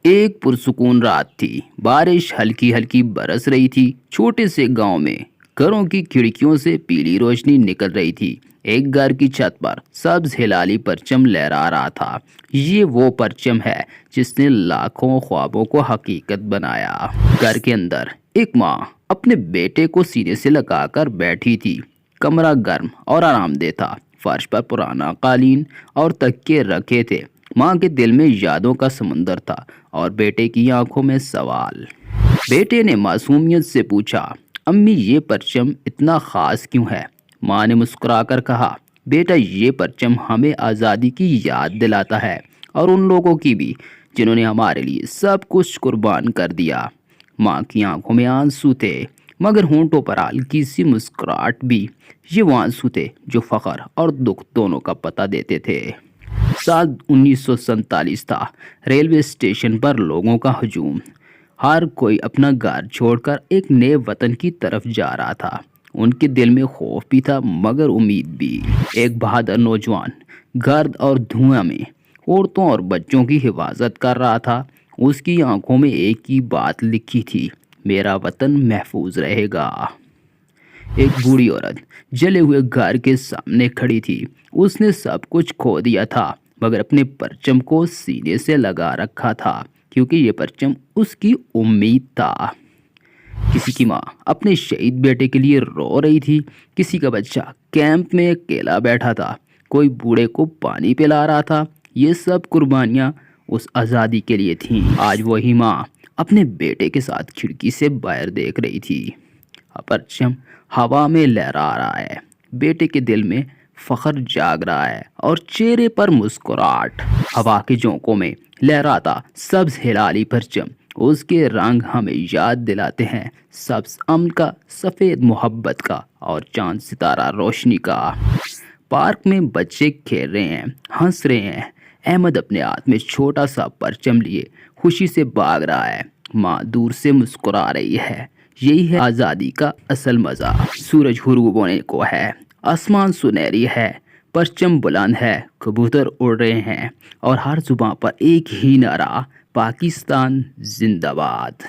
ایک پرسکون رات تھی۔ بارش ہلکی ہلکی برس رہی تھی۔ چھوٹے سے گاؤں میں گھروں کی کھڑکیوں سے پیلی روشنی نکل رہی تھی۔ ایک گھر کی چھت پر سبز ہلالی پرچم لہرا رہا تھا۔ یہ وہ پرچم ہے جس نے لاکھوں خوابوں کو حقیقت بنایا۔ گھر کے اندر ایک ماں اپنے بیٹے کو سینے سے لگا کر بیٹھی تھی۔ کمرہ گرم اور آرام دہ تھا۔ فرش پر پرانا قالین اور تکیے رکھے تھے۔ ماں کے دل میں یادوں کا سمندر تھا اور بیٹے کی آنکھوں میں سوال۔ بیٹے نے معصومیت سے پوچھا، امی یہ پرچم اتنا خاص کیوں ہے؟ ماں نے مسکرا کر کہا، بیٹا یہ پرچم ہمیں آزادی کی یاد دلاتا ہے اور ان لوگوں کی بھی جنہوں نے ہمارے لیے سب کچھ قربان کر دیا۔ ماں کی آنکھوں میں آنسو تھے مگر ہونٹوں پر ہلکی سی مسکراہٹ بھی۔ یہ وہ آنسو تھے جو فخر اور دکھ دونوں کا پتہ دیتے تھے۔ سال 1947 تھا۔ ریلوے اسٹیشن پر لوگوں کا ہجوم۔ ہر کوئی اپنا گھر چھوڑ کر ایک نئے وطن کی طرف جا رہا تھا۔ ان کے دل میں خوف بھی تھا مگر امید بھی۔ ایک بہادر نوجوان گرد اور دھواں میں عورتوں اور بچوں کی حفاظت کر رہا تھا۔ اس کی آنکھوں میں ایک ہی بات لکھی تھی، میرا وطن محفوظ رہے گا۔ ایک بوڑھی عورت جلے ہوئے گھر کے سامنے کھڑی تھی۔ اس نے سب کچھ کھو دیا تھا مگر اپنے پرچم کو سینے سے لگا رکھا تھا کیونکہ یہ پرچم اس کی امید تھا۔ کسی کی ماں اپنے شہید بیٹے کے لیے رو رہی تھی۔ کسی کا بچہ کیمپ میں اکیلا بیٹھا تھا۔ کوئی بوڑھے کو پانی پلا رہا تھا۔ یہ سب قربانیاں اس آزادی کے لیے تھیں۔ آج وہی ماں اپنے بیٹے کے ساتھ کھڑکی سے باہر دیکھ رہی تھی۔ پرچم ہوا میں لہرا رہا ہے۔ بیٹے کے دل میں فخر جاگ رہا ہے اور چہرے پر مسکراہٹ۔ ہوا کے جھونکوں میں لہراتا سبز ہلالی پرچم، اس کے رنگ ہمیں یاد دلاتے ہیں سبز امن کا، سفید محبت کا اور چاند ستارہ روشنی کا۔ پارک میں بچے کھیل رہے ہیں، ہنس رہے ہیں۔ احمد اپنے ہاتھ میں چھوٹا سا پرچم لیے خوشی سے بھاگ رہا ہے۔ ماں دور سے مسکرا رہی ہے۔ یہی ہے آزادی کا اصل مزہ۔ سورج غروب ہونے کو ہے، آسمان سنہری ہے، پرچم بلند ہے، کبوتر اڑ رہے ہیں اور ہر زباں پر ایک ہی نعرہ، پاکستان زندہ باد۔